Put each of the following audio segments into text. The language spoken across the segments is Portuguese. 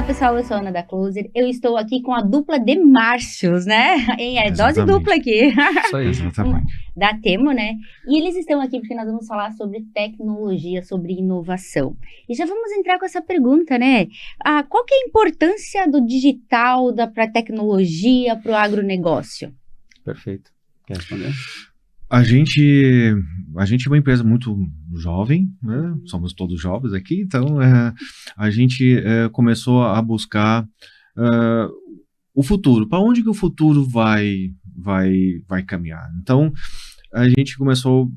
pessoal, eu sou a Ana da Closer. Eu estou aqui com a dupla de Márcios, né? É dose dupla aqui. Isso aí, exatamente. Da Temo, né? E eles estão aqui porque nós vamos falar sobre tecnologia, sobre inovação. E já vamos entrar com essa pergunta, né? Qual que é a importância do digital, para a tecnologia, para o agronegócio? Perfeito. Quer responder? A gente é uma empresa muito jovem, né? Somos todos jovens aqui, então a gente começou a buscar o futuro. Para onde que o futuro vai caminhar? Então, a gente começou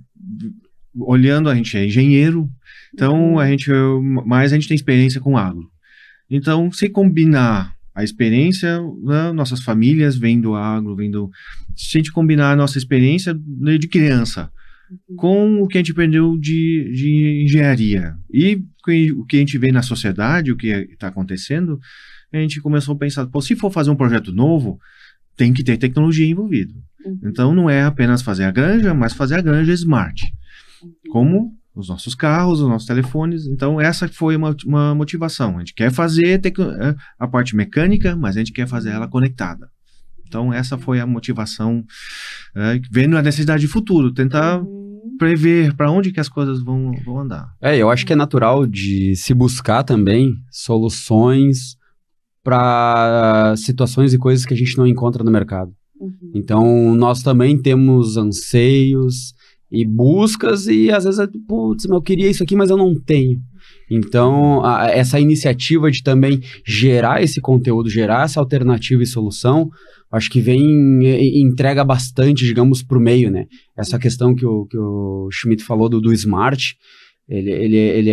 olhando, a gente é engenheiro, então mas a gente tem experiência com agro. Então, se combinar a experiência, né, nossas famílias vêm do agro, se a gente combinar a nossa experiência de criança com o que a gente aprendeu de engenharia e o que a gente vê na sociedade, o que está acontecendo, a gente começou a pensar, se for fazer um projeto novo, tem que ter tecnologia envolvida. Então, não é apenas fazer a granja, mas fazer a granja smart, como os nossos carros, os nossos telefones. Então, essa foi uma motivação. A gente quer fazer a parte mecânica, mas a gente quer fazer ela conectada. Então, essa foi a motivação, vendo a necessidade de futuro, tentar prever para onde que as coisas vão andar. Eu acho que é natural de se buscar também soluções para situações e coisas que a gente não encontra no mercado. Então, nós também temos anseios e buscas, e às vezes, eu queria isso aqui, mas eu não tenho. Então, essa iniciativa de também gerar esse conteúdo, gerar essa alternativa e solução, acho que entrega bastante, digamos, para o meio, né? Essa questão que o Schmidt falou do smart, ele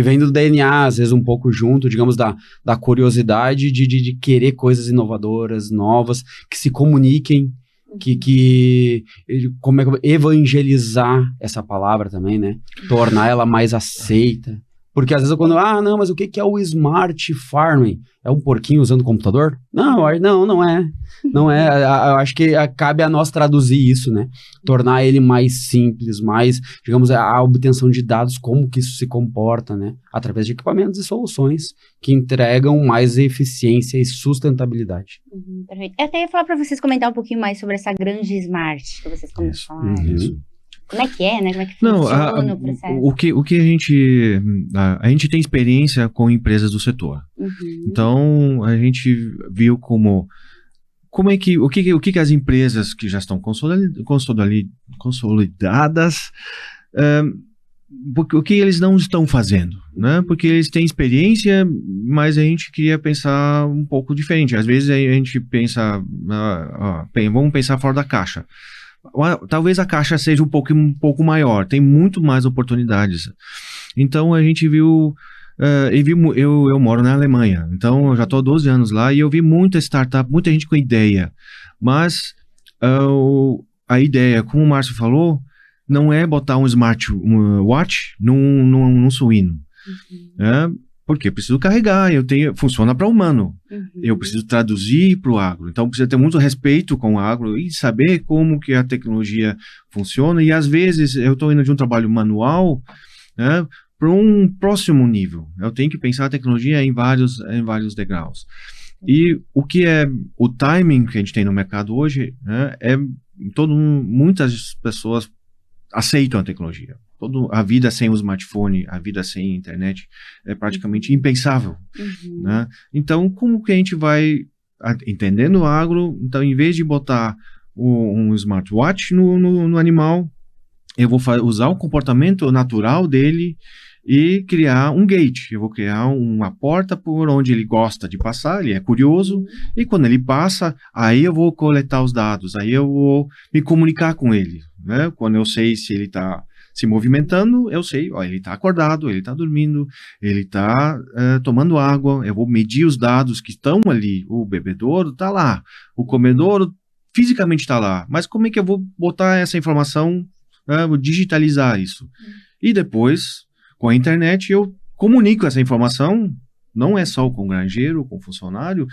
vem do DNA, às vezes um pouco junto, digamos, da curiosidade de querer coisas inovadoras, novas, que se comuniquem, como é que evangelizar essa palavra também, né? Tornar ela mais aceita. Porque às vezes não, mas o que é o smart farming? É um porquinho usando computador? Não é. Não é. Eu acho que cabe a nós traduzir isso, né? Tornar ele mais simples, mais, digamos, a obtenção de dados, como que isso se comporta, né? Através de equipamentos e soluções que entregam mais eficiência e sustentabilidade. Perfeito. Eu até ia falar para vocês comentar um pouquinho mais sobre essa granja smart que vocês começam a falar. Isso. Como é que é, né? Como é que funciona o processo? O que a gente tem experiência com empresas do setor. Então, a gente viu como é que, o que as empresas que já estão consolidadas, o que eles não estão fazendo, né? Porque eles têm experiência, mas a gente queria pensar um pouco diferente. Às vezes a gente pensa, vamos pensar fora da caixa. Talvez a caixa seja um pouco maior, tem muito mais oportunidades. Então a gente viu, eu moro na Alemanha, então eu já estou há 12 anos lá e eu vi muita startup, muita gente com ideia, mas a ideia, como o Márcio falou, não é botar um smartwatch num suíno. Porque eu preciso carregar, funciona para humano. Eu preciso traduzir para o agro. Então, precisa ter muito respeito com o agro e saber como que a tecnologia funciona. E, às vezes, eu estou indo de um trabalho manual, né, para um próximo nível. Eu tenho que pensar a tecnologia em vários degraus. E o que é o timing que a gente tem no mercado hoje, né, muitas pessoas aceitam a tecnologia. A vida sem o smartphone, a vida sem a internet é praticamente impensável, né? Então, como que a gente vai entendendo o agro? Então, em vez de botar um smartwatch no animal, eu vou usar o comportamento natural dele e criar um gate. Eu vou criar uma porta por onde ele gosta de passar, ele é curioso, e quando ele passa, aí eu vou coletar os dados, aí eu vou me comunicar com ele, né? Quando eu sei se ele está se movimentando, eu sei, ele está acordado, ele está dormindo, ele está tomando água, eu vou medir os dados que estão ali, o bebedouro está lá, o comedouro fisicamente está lá, mas como é que eu vou botar essa informação, vou digitalizar isso? E depois, com a internet, eu comunico essa informação, não é só com o granjeiro, com o funcionário,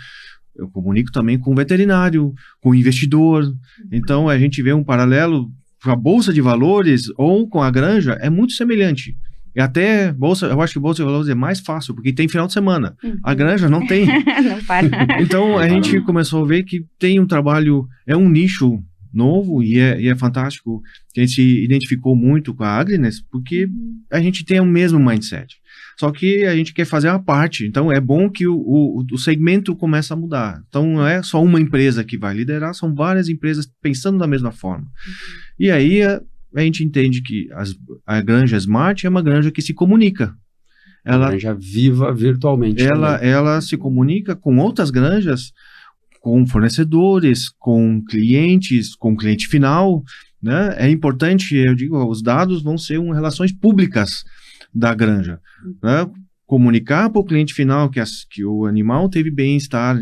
eu comunico também com o veterinário, com o investidor. Então, a gente vê um paralelo com a bolsa de valores ou com a granja, é muito semelhante. E até eu acho que Bolsa de Valores é mais fácil, porque tem final de semana. A granja não tem. Não para. Então, a gente começou a ver que tem um trabalho, é um nicho novo e é fantástico. A gente se identificou muito com a Agriness, porque a gente tem o mesmo mindset. Só que a gente quer fazer uma parte. Então, é bom que o segmento comece a mudar. Então, não é só uma empresa que vai liderar, são várias empresas pensando da mesma forma. E aí, a gente entende que a granja Smart é uma granja que se comunica. Ela granja viva virtualmente. Ela se comunica com outras granjas, com fornecedores, com clientes, com cliente final, né? É importante, eu digo, os dados vão ser relações públicas da granja, né? Comunicar para o cliente final que o animal teve bem-estar,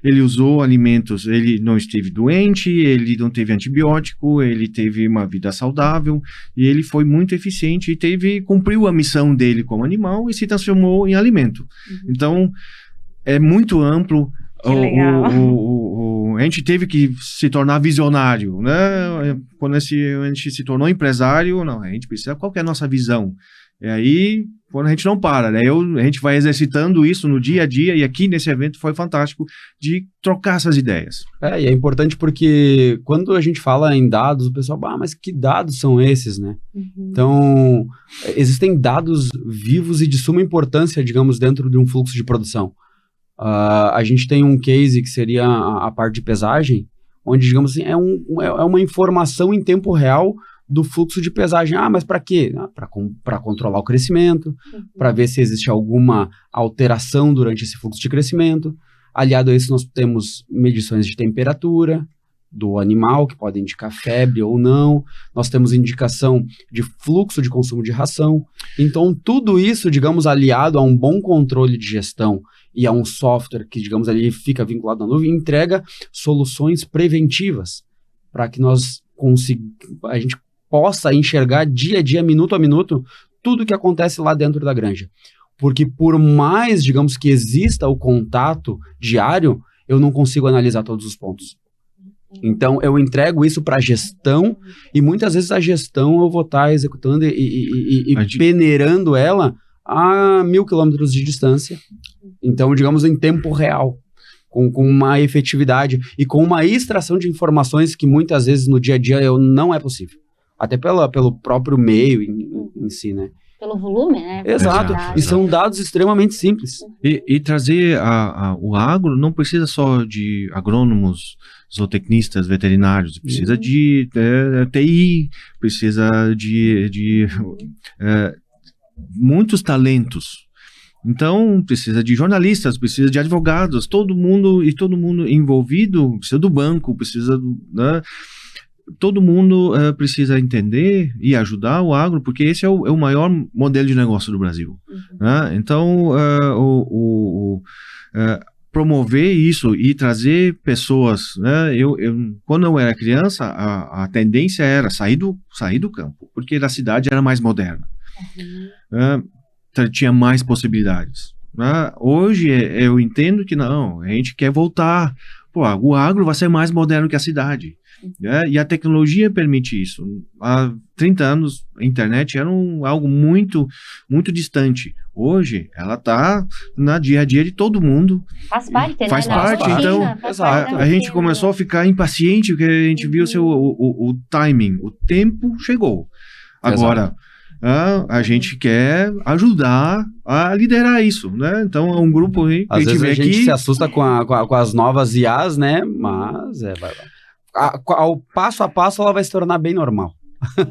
ele usou alimentos, ele não esteve doente, ele não teve antibiótico, ele teve uma vida saudável e ele foi muito eficiente e cumpriu a missão dele como animal e se transformou em alimento. Então, é muito amplo. A gente teve que se tornar visionário, né? Quando a gente se tornou empresário, não, a gente precisa, qual que é a nossa visão? E aí, quando a gente não para, né? A gente vai exercitando isso no dia a dia, e aqui nesse evento foi fantástico de trocar essas ideias. E é importante porque quando a gente fala em dados, o pessoal, mas que dados são esses, né? Então, existem dados vivos e de suma importância, digamos, dentro de um fluxo de produção. A gente tem um case que seria a parte de pesagem, onde, digamos assim, é uma informação em tempo real do fluxo de pesagem. Mas para quê? Para controlar o crescimento, para ver se existe alguma alteração durante esse fluxo de crescimento. Aliado a isso, nós temos medições de temperatura do animal, que podem indicar febre ou não. Nós temos indicação de fluxo de consumo de ração. Então, tudo isso, digamos, aliado a um bom controle de gestão e a um software que, digamos, ali fica vinculado à nuvem, entrega soluções preventivas para que a gente possa enxergar dia a dia, minuto a minuto, tudo que acontece lá dentro da granja. Porque por mais, digamos, que exista o contato diário, eu não consigo analisar todos os pontos. Então, eu entrego isso para a gestão e muitas vezes a gestão eu vou estar executando e peneirando ela a 1.000 quilômetros de distância. Então, digamos, em tempo real, com uma efetividade e com uma extração de informações que muitas vezes no dia a dia não é possível. Até pelo próprio meio em si, né? Pelo volume, né? Exato. E são dados extremamente simples. E trazer o agro não precisa só de agrônomos, zootecnistas, veterinários. Precisa de TI, precisa de muitos talentos. Então, precisa de jornalistas, precisa de advogados, todo mundo envolvido, precisa do banco, precisa né? Todo mundo precisa entender e ajudar o agro, porque esse é o maior modelo de negócio do Brasil. Né? Então, promover isso e trazer pessoas, né? Quando eu era criança, a tendência era sair do campo, porque a cidade era mais moderna. Tinha mais possibilidades. Né? Hoje eu entendo que não, a gente quer voltar. O agro vai ser mais moderno que a cidade. E a tecnologia permite isso. Há 30 anos a internet era algo muito, muito distante. Hoje ela está na dia a dia de todo mundo. Faz parte, né? Faz parte. Então, a gente começou a ficar impaciente porque a gente viu o timing, o tempo chegou. Agora, a gente quer ajudar a liderar isso, né? Então é um grupo aí que às vezes a gente aqui se assusta com as novas IAs, né? Mas ao passo a passo ela vai se tornar bem normal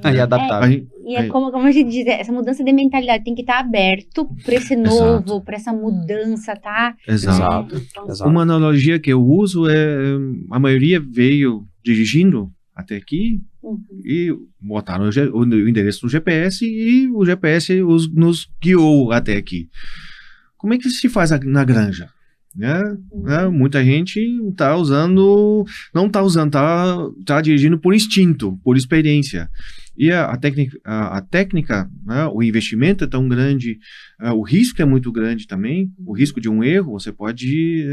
e adaptável. Como a gente diz, essa mudança de mentalidade tem que estar aberto para esse novo, para essa mudança, tá? Exato. Uma analogia que eu uso a maioria veio dirigindo até aqui e botaram o endereço no GPS e o GPS nos guiou até aqui. Como é que se faz na granja? Muita gente não está usando, tá dirigindo por instinto, por experiência. E a técnica, né, o investimento é tão grande, o risco é muito grande também. O risco de um erro, você pode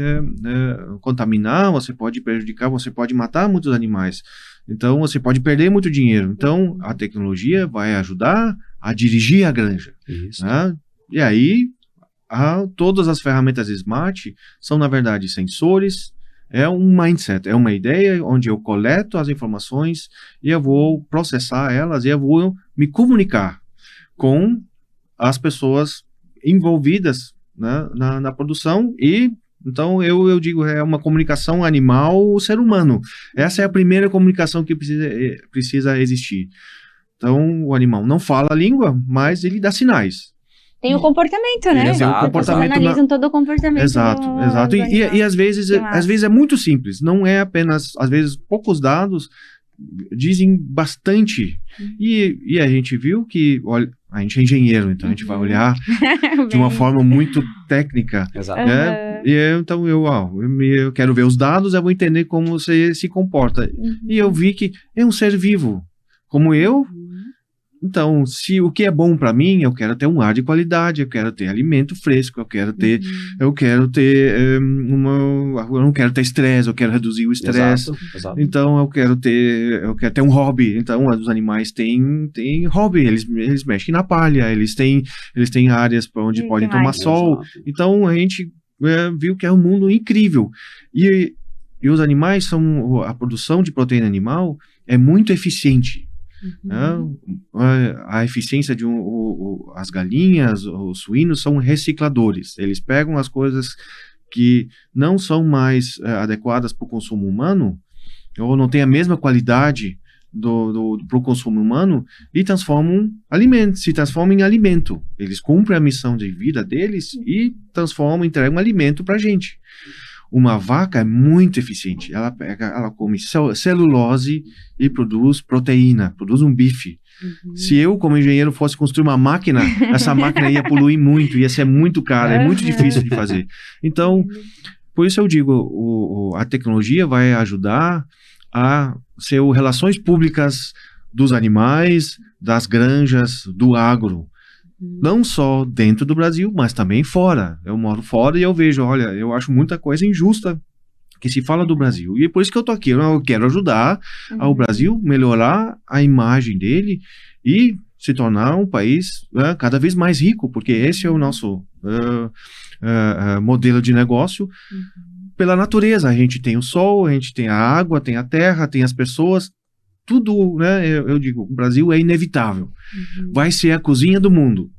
contaminar, você pode prejudicar, você pode matar muitos animais. Então, você pode perder muito dinheiro. Então, a tecnologia vai ajudar a dirigir a granja. Isso. Né? E aí, todas as ferramentas smart são, na verdade, sensores, é um mindset, é uma ideia onde eu coleto as informações e eu vou processar elas e eu vou me comunicar com as pessoas envolvidas, né, na produção. E então eu digo, é uma comunicação animal-ser humano. Essa é a primeira comunicação que precisa existir. Então o animal não fala a língua, mas ele dá sinais. Tem o comportamento, né? Tem o comportamento. Vocês analisam todo o comportamento. Exato. E às vezes é muito simples. Não é apenas, às vezes, poucos dados dizem bastante. E a gente viu que, olha, a gente é engenheiro, então a gente vai olhar de uma forma muito técnica. Exato. Né? Então eu quero ver os dados, eu vou entender como você se comporta. E eu vi que é um ser vivo, como eu. Então, se o que é bom para mim, eu quero ter um ar de qualidade, eu quero ter alimento fresco, eu quero ter eu não quero ter estresse, eu quero reduzir o estresse. Exato. Então, eu quero ter um hobby. Então, os animais têm hobby, eles mexem na palha, eles têm áreas para onde podem tomar sol. Exato. Então, a gente viu que é um mundo incrível. E os animais a produção de proteína animal é muito eficiente. A eficiência as galinhas, os suínos são recicladores. Eles pegam as coisas que não são mais adequadas para o consumo humano, ou não têm a mesma qualidade para o consumo humano, e se transformam em alimento. Eles cumprem a missão de vida deles e entregam alimento para a gente. Uma vaca é muito eficiente. Ela come celulose e produz proteína, produz um bife. Se eu, como engenheiro, fosse construir uma máquina, essa máquina ia poluir muito, ia ser muito cara, é muito difícil de fazer. Então, por isso eu digo, a tecnologia vai ajudar a ser relações públicas dos animais, das granjas, do agro. Não só dentro do Brasil, mas também fora. Eu moro fora e eu vejo, olha, eu acho muita coisa injusta que se fala do Brasil. E é por isso que eu tô aqui. Eu quero ajudar ao Brasil melhorar a imagem dele e se tornar um país cada vez mais rico, porque esse é o nosso modelo de negócio. Pela natureza, a gente tem o sol, a gente tem a água, tem a terra, tem as pessoas. Tudo, né? Eu digo, o Brasil é inevitável. Vai ser a cozinha do mundo.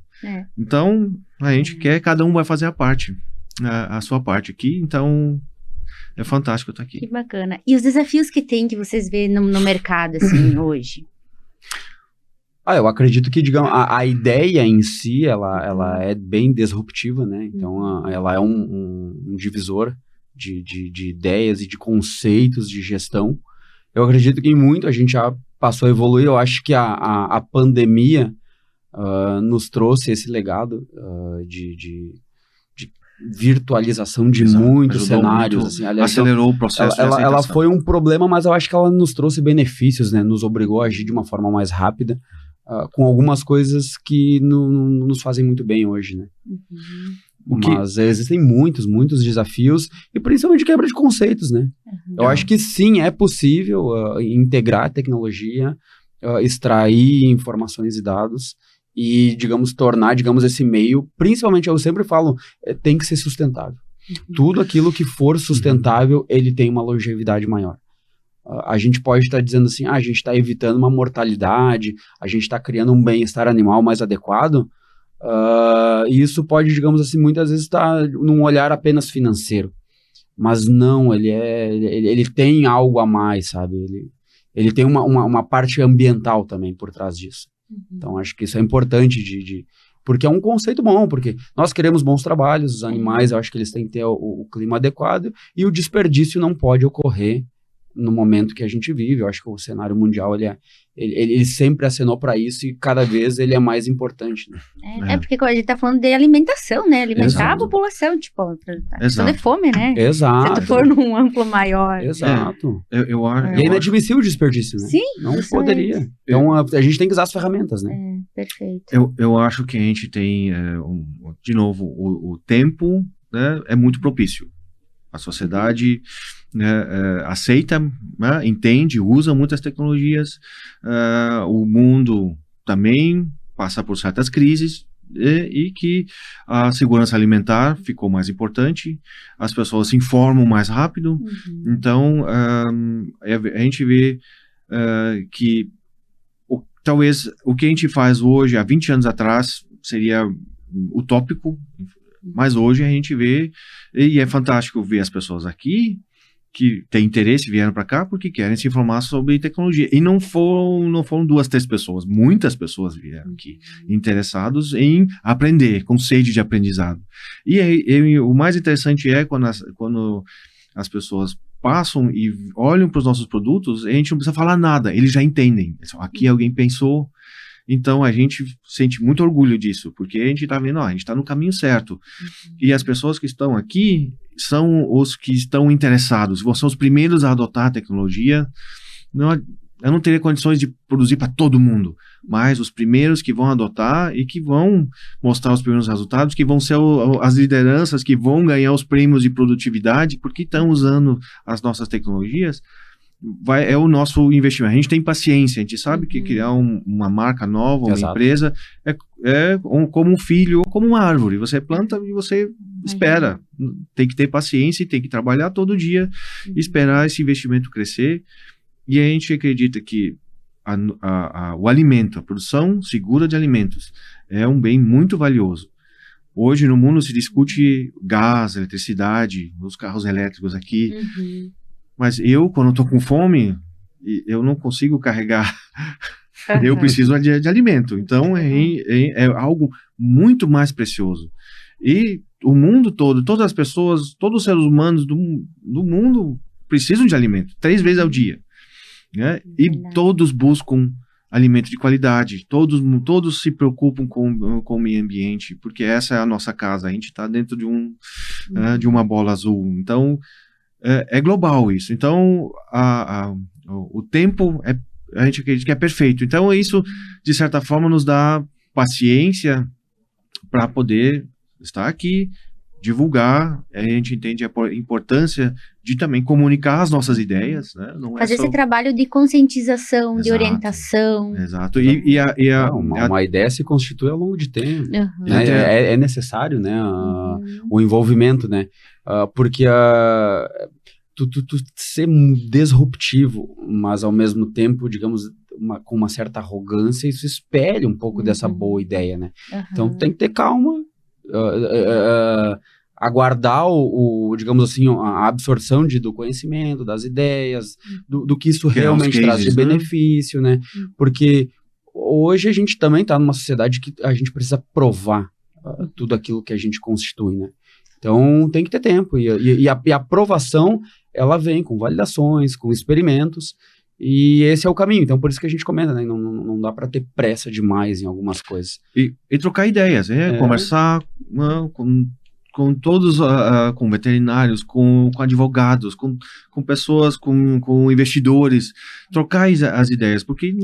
Então, a gente quer, cada um vai fazer a sua parte aqui. Então, é fantástico estar aqui. Que bacana. E os desafios que vocês veem no mercado, assim, hoje? Eu acredito que, digamos, a ideia em si, ela é bem disruptiva, né? Então, ela é um divisor de ideias e de conceitos de gestão. Eu acredito que em muito a gente já passou a evoluir. Eu acho que a pandemia nos trouxe esse legado de virtualização de muitos cenários. Assim, aliás, acelerou o processo. Ela foi um problema, mas eu acho que ela nos trouxe benefícios, né? Nos obrigou a agir de uma forma mais rápida, com algumas coisas que nos fazem muito bem hoje, né? Mas existem muitos desafios e principalmente quebra de conceitos, né? Eu acho que sim, é possível integrar a tecnologia, extrair informações e dados e, digamos, tornar, esse meio, principalmente, eu sempre falo, tem que ser sustentável. Tudo aquilo que for sustentável, ele tem uma longevidade maior. A gente pode estar dizendo assim, a gente está evitando uma mortalidade, a gente está criando um bem-estar animal mais adequado. E isso pode, digamos assim, muitas vezes estar num olhar apenas financeiro, mas não, ele tem algo a mais, sabe? Ele tem uma parte ambiental também por trás disso. Então acho que isso é importante porque é um conceito bom, porque nós queremos bons trabalhos, os animais, eu acho que eles têm que ter o clima adequado e o desperdício não pode ocorrer no momento que a gente vive. Eu acho que o cenário mundial, ele sempre acenou para isso e cada vez ele é mais importante, né? Porque a gente tá falando de alimentação, né? Alimentar a população, tipo, a questão de fome, né? Exato. Se tu for num amplo maior. Exato. E é inadmissível o desperdício, né? Sim, não justamente. Poderia. Então, a gente tem que usar as ferramentas, né? Perfeito. Eu acho que a gente tem, de novo, o tempo, né, é muito propício. A sociedade aceita, entende, usa muitas tecnologias, o mundo também passa por certas crises e que a segurança alimentar ficou mais importante, as pessoas se informam mais rápido, então a gente vê que talvez o que a gente faz hoje, há 20 anos atrás, seria utópico, mas hoje a gente vê, e é fantástico ver as pessoas aqui, que têm interesse, vieram para cá porque querem se informar sobre tecnologia. E não foram 2, 3 pessoas, muitas pessoas vieram aqui, interessados em aprender, com sede de aprendizado. E o mais interessante é quando as pessoas passam e olham para os nossos produtos, a gente não precisa falar nada, eles já entendem. Aqui alguém pensou, então a gente sente muito orgulho disso, porque a gente está vendo, a gente está no caminho certo. E as pessoas que estão aqui são os que estão interessados, são os primeiros a adotar a tecnologia. Eu não teria condições de produzir para todo mundo, mas os primeiros que vão adotar e que vão mostrar os primeiros resultados, que vão ser as lideranças que vão ganhar os prêmios de produtividade, porque estão usando as nossas tecnologias, é o nosso investimento. A gente tem paciência, a gente sabe que criar uma marca nova, uma empresa, é como um filho ou como uma árvore. Você planta e você espera. Tem que ter paciência e tem que trabalhar todo dia, esperar esse investimento crescer. E a gente acredita que o alimento, a produção segura de alimentos, é um bem muito valioso. Hoje no mundo se discute gás, eletricidade, os carros elétricos aqui, mas quando estou com fome, eu não consigo carregar, eu preciso de alimento. Então é algo muito mais precioso. E o mundo todo, todas as pessoas, todos os seres humanos do mundo precisam de alimento, 3 vezes ao dia. Né? E todos buscam alimento de qualidade, todos se preocupam com o meio ambiente, porque essa é a nossa casa, a gente está dentro de uma bola azul, então é global isso, então o tempo a gente acredita que é perfeito, então isso de certa forma nos dá paciência para poder estar aqui, divulgar, a gente entende a importância de também comunicar as nossas ideias, né? Não fazer esse trabalho de conscientização, de orientação. Exato. Uma ideia se constitui ao longo de tempo. Né? É necessário, né? O envolvimento, né? Porque tu ser disruptivo, mas ao mesmo tempo, digamos, com uma certa arrogância, isso espelha um pouco dessa boa ideia, né? Então tem que ter calma, aguardar digamos assim, a absorção do conhecimento, das ideias, do que isso realmente traz de benefício, né? Porque hoje a gente também está numa sociedade que a gente precisa provar tudo aquilo que a gente constitui, né? Então tem que ter tempo, e a aprovação, ela vem com validações, com experimentos, e esse é o caminho. Então por isso que a gente comenta, né? Não dá para ter pressa demais em algumas coisas. E trocar ideias, conversar com todos, com veterinários, com advogados, com pessoas, com investidores, trocar as ideias, porque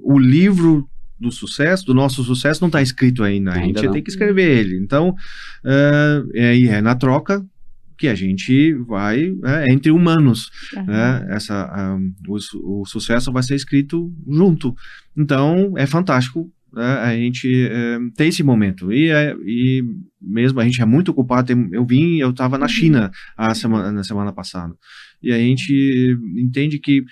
o livro do nosso sucesso não está escrito ainda, a gente tem que escrever ele. Então, é na troca que a gente vai entre humanos, né? O sucesso vai ser escrito junto. Então, é fantástico a gente ter esse momento. E mesmo a gente é muito ocupado. Eu estava na China na semana passada. E a gente entende que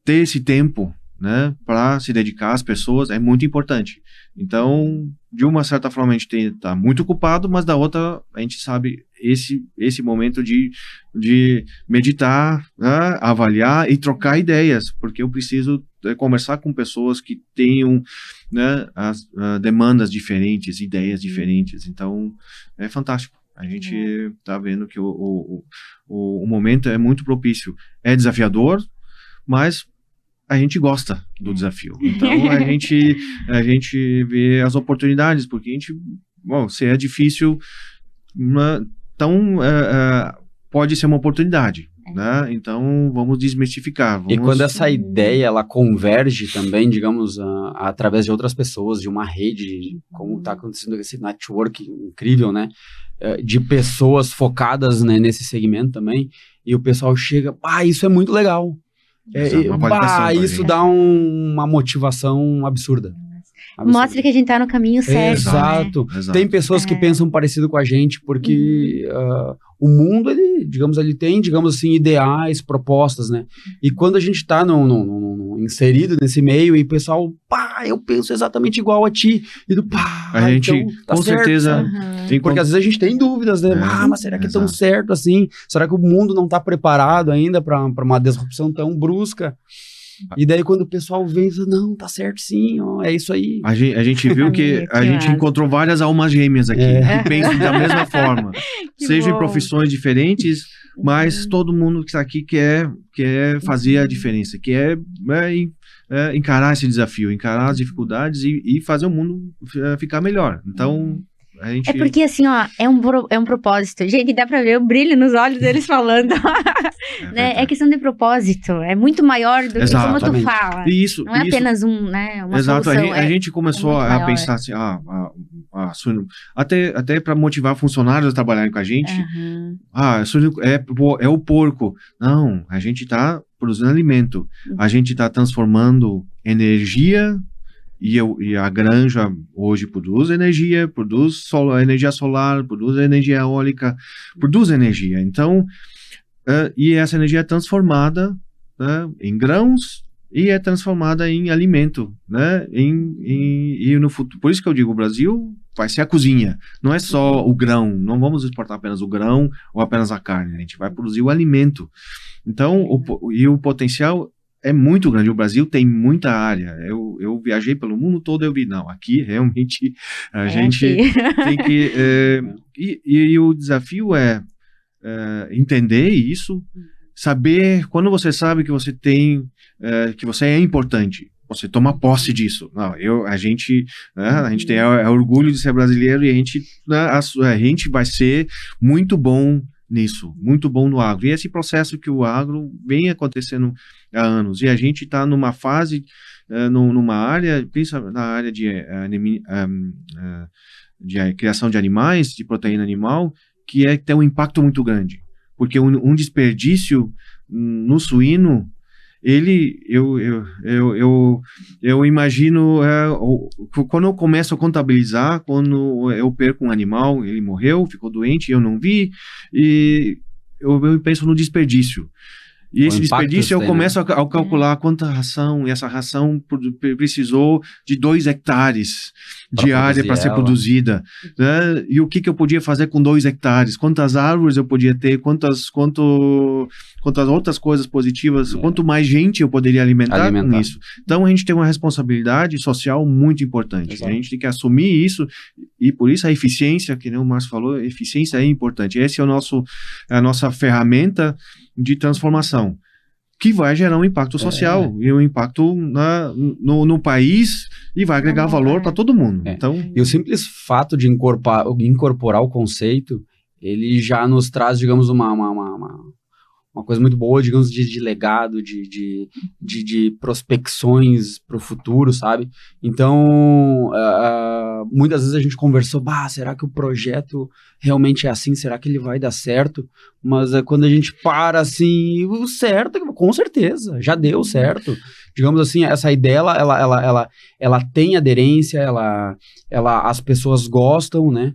ter esse tempo, né, para se dedicar às pessoas é muito importante. Então, de uma certa forma, a gente está muito ocupado, mas da outra, a gente sabe esse momento de meditar, né, avaliar e trocar ideias, porque eu preciso conversar com pessoas que tenham, né, as demandas diferentes, ideias diferentes. Então, é fantástico. A gente está vendo que o momento é muito propício. É desafiador, mas a gente gosta do desafio. Então, a gente vê as oportunidades, porque se é difícil, então pode ser uma oportunidade. Né? Então, vamos desmistificar. E quando essa ideia, ela converge também, digamos, através de outras pessoas, de uma rede, como está acontecendo esse network incrível, né? De pessoas focadas, né, nesse segmento também, e o pessoal chega, isso é muito legal. Isso dá uma motivação absurda. Mostra que a gente tá no caminho certo. Exato. Né? Exato. Tem pessoas que pensam parecido com a gente, porque o mundo, ele, digamos, ele tem, digamos assim, ideais, propostas, né? E quando a gente tá inserido nesse meio e o pessoal, pá, eu penso exatamente igual a ti. E do pá, A gente, então, tá com certo, certeza... sabe? Porque às vezes a gente tem dúvidas, né? Mas será que é tão certo assim? Será que o mundo não tá preparado ainda para uma disrupção tão brusca? E daí quando o pessoal vem, diz, não, tá certo sim, ó, é isso aí. A gente viu que a gente encontrou várias almas gêmeas aqui, que pensam da mesma forma. Seja em profissões diferentes, mas todo mundo que está aqui quer fazer a diferença, quer encarar esse desafio, encarar as dificuldades e fazer o mundo ficar melhor. Então... É porque assim, ó, é um propósito. Gente, dá pra ver o brilho nos olhos deles falando. Né? É questão de propósito. É muito maior do que como tu fala. Isso, não é apenas uma exato, solução. A gente começou a pensar assim, até para motivar funcionários a trabalharem com a gente. É o porco. Não, a gente tá produzindo alimento. A gente tá transformando energia. E a granja hoje produz energia solar, produz energia eólica, produz energia. Então, e essa energia é transformada em grãos e é transformada em alimento, né? E no futuro, por isso que eu digo, o Brasil vai ser a cozinha, não é só o grão, não vamos exportar apenas o grão ou apenas a carne, a gente vai produzir o alimento. Então, o potencial é muito grande. O Brasil tem muita área. Eu viajei pelo mundo todo, eu vi, não, aqui realmente a gente tem que... E o desafio é entender isso, saber, quando você sabe que você tem, que você é importante, você toma posse disso. Não, a gente tem orgulho de ser brasileiro e a gente vai ser muito bom nisso, muito bom no agro. E esse processo que o agro vem acontecendo há anos, e a gente está numa fase, numa área, principalmente na área de criação de animais, de proteína animal, que tem um impacto muito grande, porque um desperdício no suíno, eu imagino, quando eu começo a contabilizar, quando eu perco um animal, ele morreu, ficou doente, eu não vi, e eu penso no desperdício. E esse desperdício eu começo a calcular quanta ração, e essa ração precisou de 2 hectares de área para ser produzida, né? E o que eu podia fazer com 2 hectares? Quantas árvores eu podia ter? Quantas outras coisas positivas? Quanto mais gente eu poderia alimentar com isso? Então a gente tem uma responsabilidade social muito importante. Exato. A gente tem que assumir isso, e por isso a eficiência, que nem o Márcio falou, a eficiência é importante. Esse é a nossa ferramenta de transformação, que vai gerar um impacto social e um impacto no país, e vai agregar valor para todo mundo. Então, e o simples fato de incorporar o conceito, ele já nos traz, digamos, uma coisa muito boa, digamos, de legado, de prospecções para o futuro, sabe? Então, muitas vezes a gente conversou, será que o projeto realmente é assim? Será que ele vai dar certo? Mas quando a gente para assim, o certo, com certeza, já deu certo. Digamos assim, essa ideia, ela tem aderência, as pessoas gostam, né?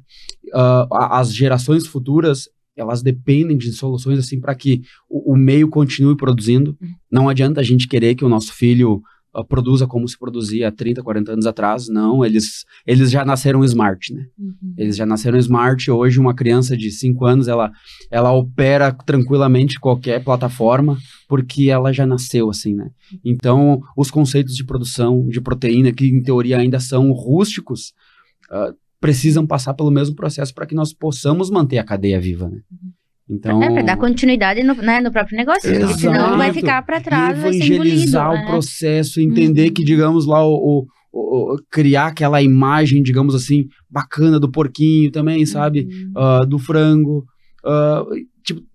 As gerações futuras, elas dependem de soluções assim para que o meio continue produzindo. Não adianta a gente querer que o nosso filho produza como se produzia há 30, 40 anos atrás. Não, eles já nasceram smart, né? Eles já nasceram smart. Hoje uma criança de 5 anos, ela opera tranquilamente qualquer plataforma, porque ela já nasceu assim, né? Então, os conceitos de produção de proteína, que em teoria ainda são rústicos, precisam passar pelo mesmo processo para que nós possamos manter a cadeia viva, né? Então, para dar continuidade no próprio negócio, porque senão vai ficar para trás, vai ser engolido. Evangelizar o processo, entender que, digamos lá, criar aquela imagem, digamos assim, bacana do porquinho também, sabe? Do frango.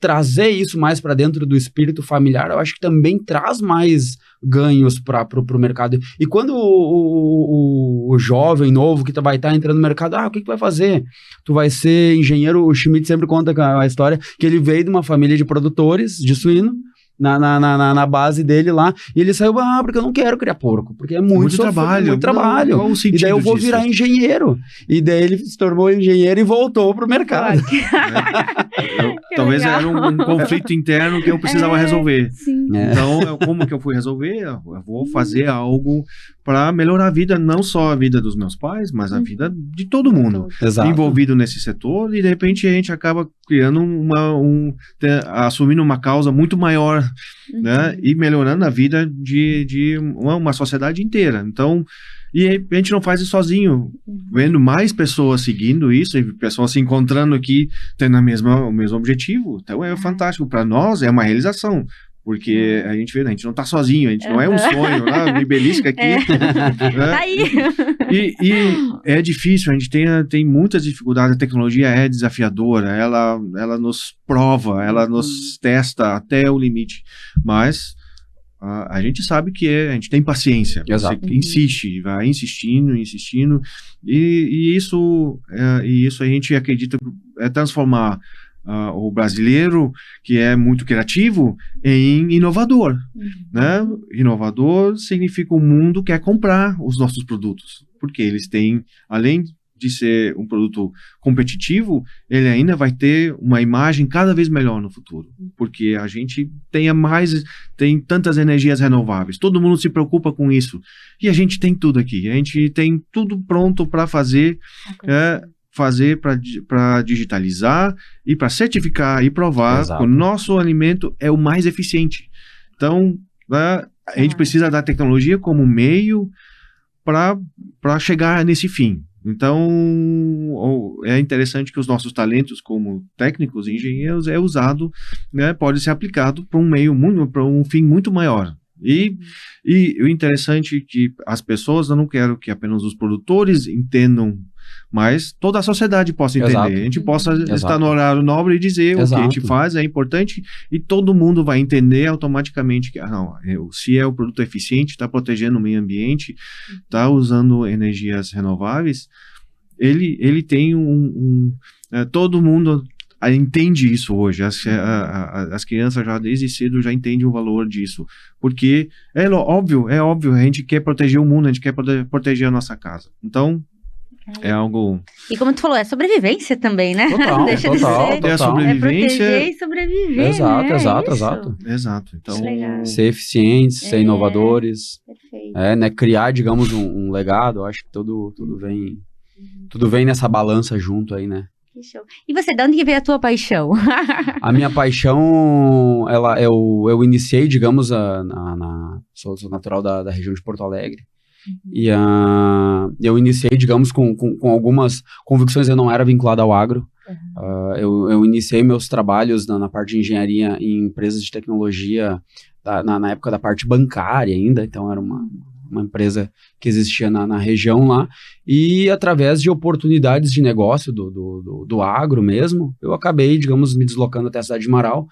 Trazer isso mais para dentro do espírito familiar, eu acho que também traz mais ganhos para o mercado. E quando o jovem novo que vai estar entrando no mercado, o que tu vai fazer? Tu vai ser engenheiro. O Schmidt sempre conta a história que ele veio de uma família de produtores de suíno, na base dele lá, e ele saiu, porque eu não quero criar porco, porque é muito trabalho. Muito trabalho. Qual o sentido E daí eu vou disso? virar engenheiro. E daí ele se tornou engenheiro e voltou pro mercado. Talvez era um conflito interno que eu precisava resolver. Sim. Então, como que eu fui resolver? Eu vou fazer algo para melhorar a vida, não só a vida dos meus pais, mas a vida de todo mundo Exato. envolvido nesse setor, e de repente a gente acaba criando assumindo uma causa muito maior, né? E melhorando a vida de uma sociedade inteira. Então, e a gente não faz isso sozinho, vendo mais pessoas seguindo isso, e pessoas se encontrando aqui, tendo o mesmo objetivo. Então é fantástico, para nós é uma realização. Porque a gente vê, a gente não tá sozinho, a gente não é um sonho, né? Me belisca aqui. Né? Tá aí. E é difícil, a gente tem muitas dificuldades, a tecnologia é desafiadora, ela nos prova, ela nos testa até o limite, mas a gente sabe que a gente tem paciência. Exato. Você insiste, vai insistindo, e isso a gente acredita é transformar o brasileiro, que é muito criativo, em inovador, né? Inovador significa o mundo quer comprar os nossos produtos, porque eles têm, além de ser um produto competitivo, ele ainda vai ter uma imagem cada vez melhor no futuro, porque a gente tem tantas energias renováveis, todo mundo se preocupa com isso, e a gente tem tudo aqui, a gente tem tudo pronto para fazer para digitalizar e para certificar e provar que o nosso alimento é o mais eficiente. Então, a gente precisa da tecnologia como meio para chegar nesse fim. Então, é interessante que os nossos talentos como técnicos e engenheiros é usado, né, pode ser aplicado para um fim muito maior. E o interessante é que as pessoas, eu não quero que apenas os produtores entendam, mas toda a sociedade possa entender. Exato. A gente possa estar no horário nobre e dizer o que a gente faz é importante, e todo mundo vai entender automaticamente que se é o produto eficiente, está protegendo o meio ambiente, está usando energias renováveis, ele tem todo mundo entende isso hoje. As crianças já desde cedo já entendem o valor disso, porque é óbvio, a gente quer proteger o mundo, a gente quer proteger a nossa casa. Então, é algo... E como tu falou, é sobrevivência também, né? Total, Deixa total, de ser. É a sobrevivência. É proteger e sobreviver, Exato, né? exato. Exato. Então, Legal. Ser eficientes, ser inovadores, Perfeito. né? Criar, digamos, um legado. Eu acho que tudo vem nessa balança junto aí, né? Que show. E você, de onde que veio a tua paixão? A minha paixão, eu iniciei, digamos, sou natural da região de Porto Alegre. E eu iniciei, digamos, com algumas convicções. Eu não era vinculado ao agro. Eu iniciei meus trabalhos na parte de engenharia em empresas de tecnologia na época da parte bancária ainda. Então, era uma empresa que existia na região lá. E através de oportunidades de negócio do agro mesmo, eu acabei, digamos, me deslocando até a cidade de Marau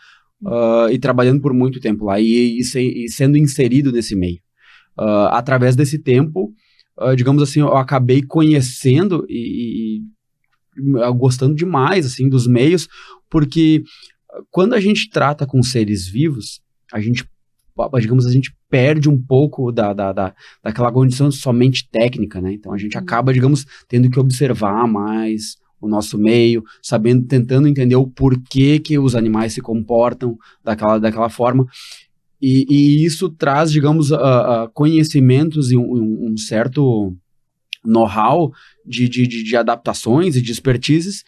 e trabalhando por muito tempo lá e sendo inserido nesse meio. Através desse tempo, digamos assim, eu acabei conhecendo e gostando demais, assim, dos meios, porque quando a gente trata com seres vivos, a gente perde um pouco daquela condição somente técnica, né? Então a gente acaba, digamos, tendo que observar mais o nosso meio, tentando entender o porquê que os animais se comportam daquela forma. E isso traz, digamos, conhecimentos e um certo know-how de adaptações e de expertises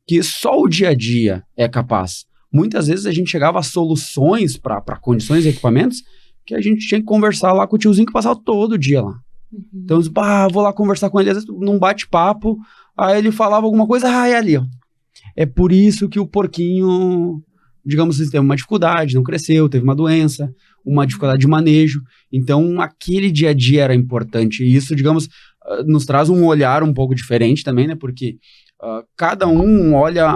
que só o dia a dia é capaz. Muitas vezes a gente chegava a soluções para condições e equipamentos que a gente tinha que conversar lá com o tiozinho que passava todo dia lá. Então, vou lá conversar com ele, às vezes num bate-papo, aí ele falava alguma coisa, é ali, ó. É por isso que o porquinho... digamos, teve uma dificuldade, não cresceu, teve uma doença, uma dificuldade de manejo. Então, aquele dia a dia era importante. E isso, digamos, nos traz um olhar um pouco diferente também, né? Porque cada um olha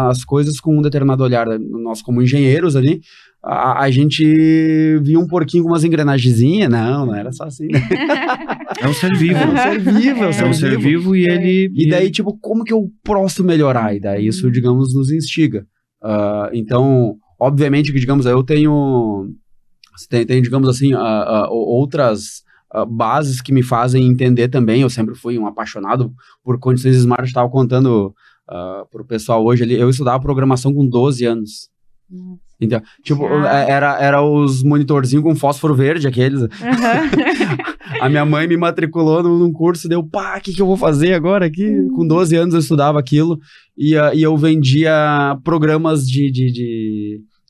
as coisas com um determinado olhar. Nós, como engenheiros ali, a gente via um porquinho com umas engrenagenzinhas. Não era só assim, né? É um ser vivo. É um ser vivo e ele... E daí, tipo, como que eu posso melhorar? E daí isso, digamos, nos instiga. Então, obviamente que, digamos, eu tenho Tem, digamos assim, outras bases que me fazem entender também. Eu sempre fui um apaixonado por condições smart. Estava contando pro pessoal hoje ali, eu estudava programação com 12 anos. Então, tipo, era os monitorzinhos com fósforo verde, aqueles. A minha mãe me matriculou num curso e deu, pá, o que eu vou fazer agora aqui? Com 12 anos eu estudava aquilo e eu vendia programas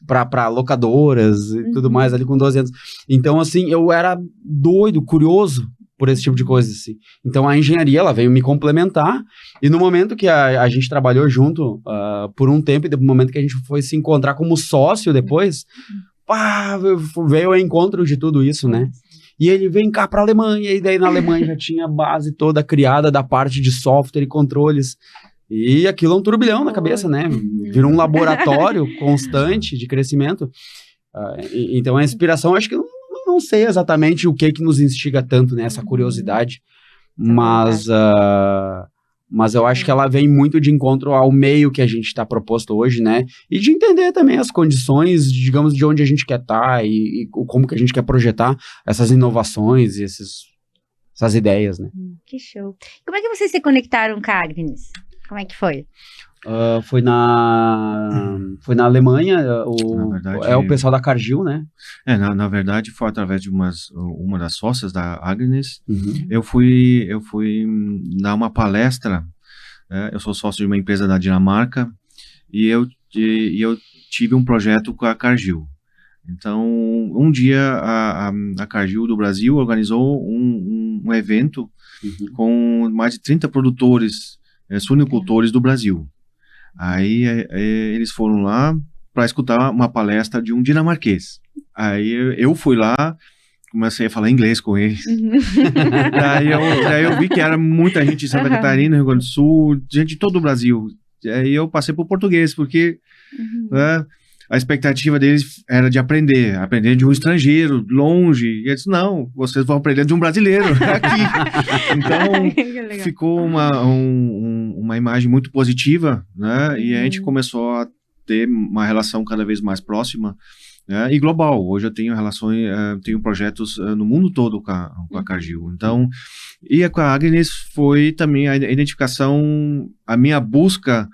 para locadoras e tudo mais ali com 12 anos. Então, assim, eu era doido, curioso por esse tipo de coisa, assim. Então, a engenharia, ela veio me complementar, e no momento que a gente trabalhou junto por um tempo, e no momento que a gente foi se encontrar como sócio depois, pá, veio ao encontro de tudo isso, né? E ele vem cá pra Alemanha, e daí na Alemanha já tinha a base toda criada da parte de software e controles. E aquilo é um turbilhão na cabeça, né? Virou um laboratório constante de crescimento. Então, a inspiração, acho que não sei exatamente o que nos instiga tanto, né? Essa curiosidade. Mas eu acho que ela vem muito de encontro ao meio que a gente está proposto hoje, né? E de entender também as condições, digamos, de onde a gente quer estar e como que a gente quer projetar essas inovações e essas ideias, né? Que show. Como é que vocês se conectaram com a Agnes? Como é que foi? Foi na Alemanha, verdade, o pessoal da Cargill, né? Na verdade, foi através de uma das sócias da Agnes. Eu fui dar uma palestra, eu sou sócio de uma empresa da Dinamarca, e eu tive um projeto com a Cargill. Então, um dia a Cargill do Brasil organizou um evento com mais de 30 produtores, suinicultores do Brasil. Aí eles foram lá para escutar uma palestra de um dinamarquês. Aí eu fui lá, comecei a falar inglês com eles. Daí eu vi que era muita gente de Santa Catarina, Rio Grande do Sul, gente de todo o Brasil. Aí eu passei para o português, porque a expectativa deles era de aprender de um estrangeiro, longe. E eu disse, não, vocês vão aprender de um brasileiro aqui. Então, ficou uma imagem muito positiva, né? E a gente começou a ter uma relação cada vez mais próxima, né? E global. Hoje eu tenho tenho projetos no mundo todo com a Cargill. Então, e com a Agnes foi também a identificação, a minha busca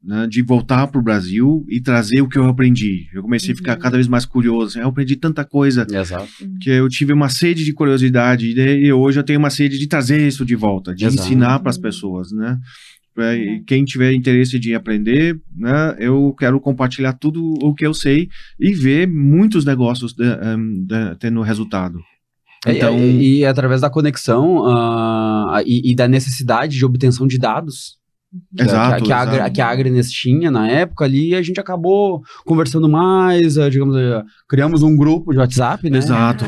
né, de voltar para o Brasil e trazer o que eu aprendi. Eu comecei a ficar cada vez mais curioso. Eu aprendi tanta coisa. Exato. Que eu tive uma sede de curiosidade e hoje eu tenho uma sede de trazer isso de volta, de ensinar para as pessoas, né? Quem tiver interesse de aprender, né, eu quero compartilhar tudo o que eu sei e ver muitos negócios tendo resultado. Então, e através da conexão e da necessidade de obtenção de dados que a Agnes tinha na época ali, a gente acabou conversando mais, digamos, criamos um grupo de WhatsApp, né? Exato.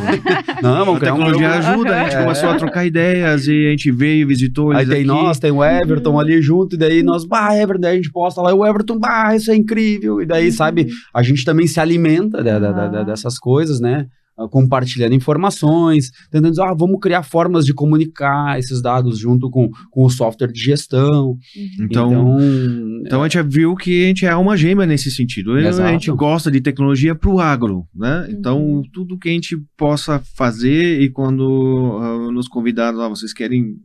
Não, vamos a tecnologia ajuda, a gente começou a trocar ideias e a gente veio, visitou eles. Aí tem o Everton ali junto, e daí nós, Everton, daí a gente posta lá, o Everton, isso é incrível, e daí, sabe, a gente também se alimenta dessas coisas, né? Compartilhando informações, tentando dizer, vamos criar formas de comunicar esses dados junto com o software de gestão. Então a gente viu que a gente é uma gêmea nesse sentido. A gente gosta de tecnologia para o agro, né? Então, tudo que a gente possa fazer, e quando nos convidaram, vocês querem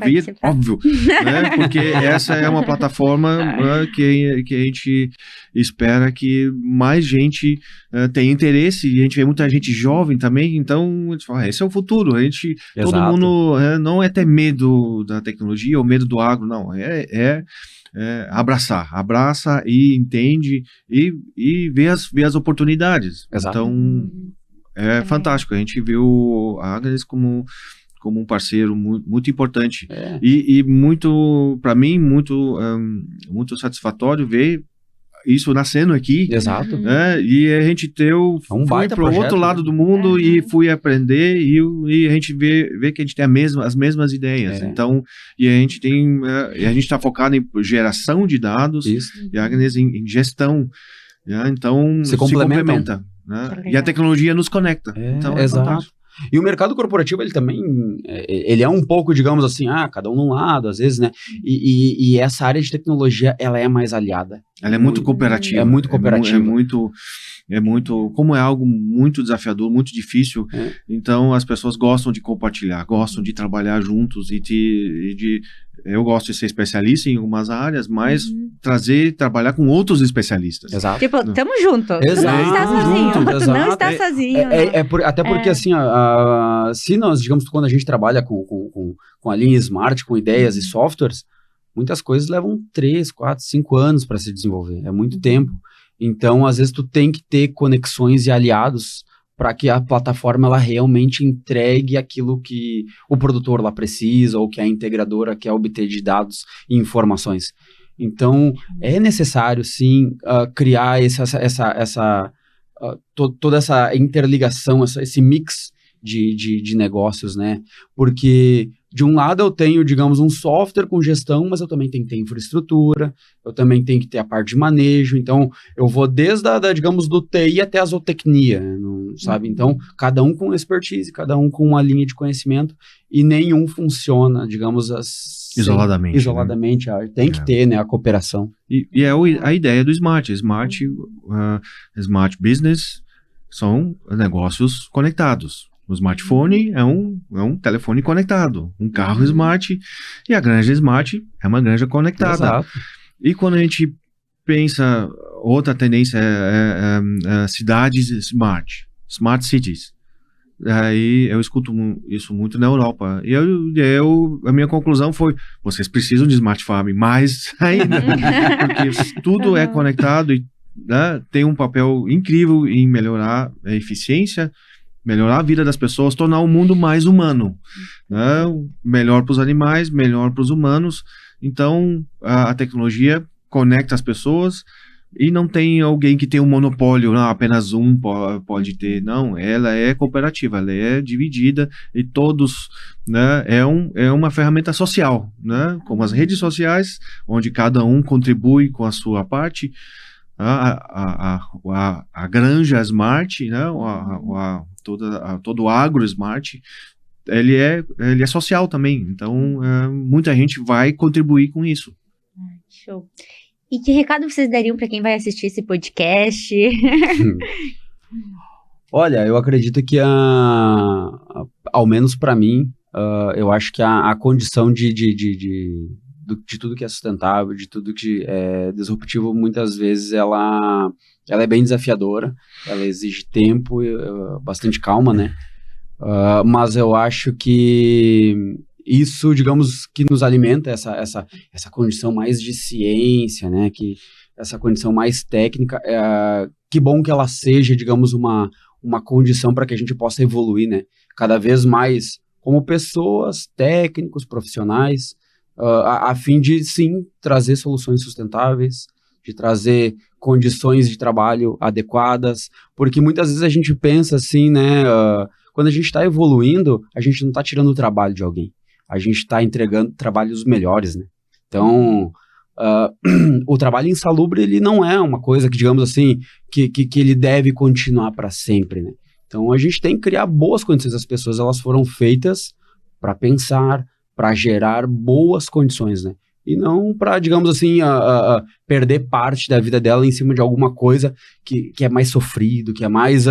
vir, óbvio, né? Porque essa é uma plataforma que a gente espera que mais gente tenha interesse, e a gente vê muita gente jovem também, então a gente fala, esse é o futuro. Todo mundo não é ter medo da tecnologia ou medo do agro, não, abraça e entende e vê as oportunidades. Exato. Então é fantástico, a gente viu a Agnes como um parceiro muito importante e muito, para mim, muito satisfatório ver isso nascendo aqui. Exato. E a gente fui para o outro lado do mundo e fui aprender e a gente vê que a gente tem as mesmas ideias. Então, e a gente a gente está focado em geração de dados. Isso. E a Agnes em gestão. Então, se complementa. Né? E a tecnologia nos conecta. Então, exato. Fantástico. E o mercado corporativo, ele também, ele é um pouco, digamos assim, cada um num lado, às vezes, né? E essa área de tecnologia, ela é mais aliada. Ela é muito cooperativa. É muito cooperativa. Como é algo muito desafiador, muito difícil, então as pessoas gostam de compartilhar, gostam de trabalhar juntos eu gosto de ser especialista em algumas áreas, mas trabalhar com outros especialistas. Exato. Tipo, tamo junto. Exato. Não está sozinho. Exato. Não está sozinho. Até porque, assim, se nós, digamos, quando a gente trabalha com a linha Smart, com ideias e softwares, muitas coisas levam 3, 4, 5 anos para se desenvolver. É muito tempo. Então, às vezes, tu tem que ter conexões e aliados para que a plataforma ela realmente entregue aquilo que o produtor lá precisa ou que a integradora quer obter de dados e informações. Então, é necessário, sim, criar toda essa interligação, esse mix de negócios, né? Porque, de um lado, eu tenho, digamos, um software com gestão, mas eu também tenho que ter infraestrutura, eu também tenho que ter a parte de manejo, então, eu vou desde, digamos, do TI até a zootecnia, sabe? Então, cada um com expertise, cada um com uma linha de conhecimento, e nenhum funciona, digamos, isoladamente. Né? Tem que ter, né, a cooperação. E é a ideia do Smart. Smart Business são negócios conectados. O smartphone é um telefone conectado, um carro smart, e a granja smart é uma granja conectada. Exato. E quando a gente pensa, outra tendência é cidades smart cities. Aí eu escuto isso muito na Europa. E a minha conclusão foi, vocês precisam de smart farm mais ainda, porque tudo é conectado e tem um papel incrível em melhorar a eficiência, melhorar a vida das pessoas, tornar o mundo mais humano, né? Melhor para os animais, melhor para os humanos. Então, a tecnologia conecta as pessoas e não tem alguém que tem um monopólio, não, apenas um pode ter. Não, ela é cooperativa, ela é dividida e todos, né? É uma ferramenta social, né? Como as redes sociais, onde cada um contribui com a sua parte. A granja smart, né? Todo o agro smart, ele é social também, então muita gente vai contribuir com isso. Show. E que recado vocês dariam para quem vai assistir esse podcast? Olha, eu acredito que ao menos para mim, eu acho que a condição de tudo que é sustentável, de tudo que é disruptivo, muitas vezes ela é bem desafiadora, ela exige tempo e bastante calma, né? Mas eu acho que isso, digamos, que nos alimenta essa condição mais de ciência, né? Que essa condição mais técnica, que bom que ela seja, digamos, uma condição para que a gente possa evoluir, né? Cada vez mais como pessoas, técnicos, profissionais, a fim de, sim, trazer soluções sustentáveis, de trazer condições de trabalho adequadas, porque muitas vezes a gente pensa assim, né, quando a gente está evoluindo, a gente não está tirando o trabalho de alguém, a gente está entregando trabalhos melhores, né? Então, o trabalho insalubre, ele não é uma coisa que, digamos assim, que ele deve continuar para sempre, né? Então, a gente tem que criar boas condições, as pessoas, elas foram feitas para pensar, para gerar boas condições, né? E não para, digamos assim, perder parte da vida dela em cima de alguma coisa que é mais sofrido, que é mais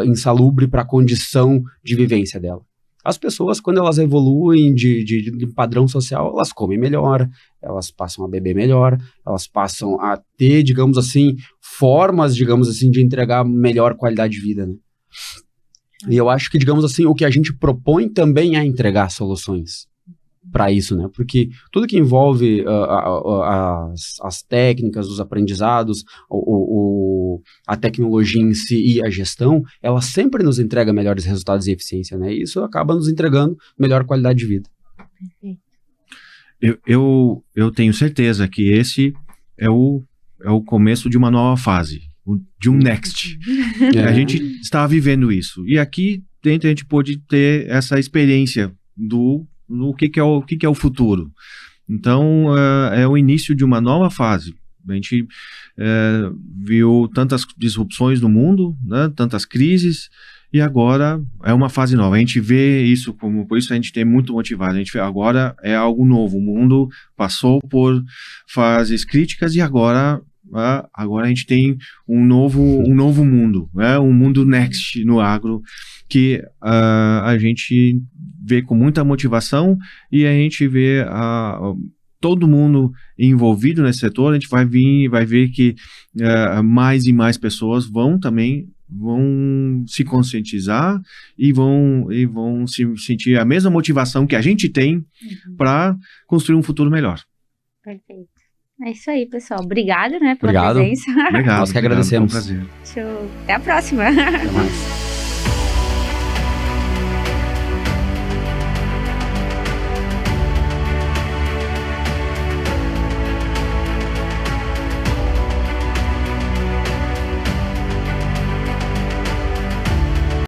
insalubre para a condição de vivência dela. As pessoas, quando elas evoluem de padrão social, elas comem melhor, elas passam a beber melhor, elas passam a ter, digamos assim, formas, digamos assim, de entregar melhor qualidade de vida, né? E eu acho que, digamos assim, o que a gente propõe também é entregar soluções para isso, né? Porque tudo que envolve as técnicas, os aprendizados, a tecnologia em si e a gestão, ela sempre nos entrega melhores resultados e eficiência, né? E isso acaba nos entregando melhor qualidade de vida. Eu tenho certeza que esse é o começo de uma nova fase, de um next. A gente está vivendo isso. E aqui dentro a gente pôde ter essa experiência do que é o futuro. Então, é o início de uma nova fase. A gente viu tantas disrupções no mundo, né, tantas crises, e agora é uma fase nova. A gente vê isso como, por isso a gente tem muito motivado. A gente vê, agora é algo novo. O mundo passou por fases críticas e agora a gente tem um novo mundo, né? Um mundo next no agro que a gente vê com muita motivação e a gente vê todo mundo envolvido nesse setor. A gente vai ver que mais e mais pessoas vão se conscientizar e vão sentir a mesma motivação que a gente tem para construir um futuro melhor. Perfeito. É isso aí, pessoal. Obrigado, né, pela Obrigado. presença. Obrigado. Nós que agradecemos. Foi um prazer. Show. Até a próxima. Até mais.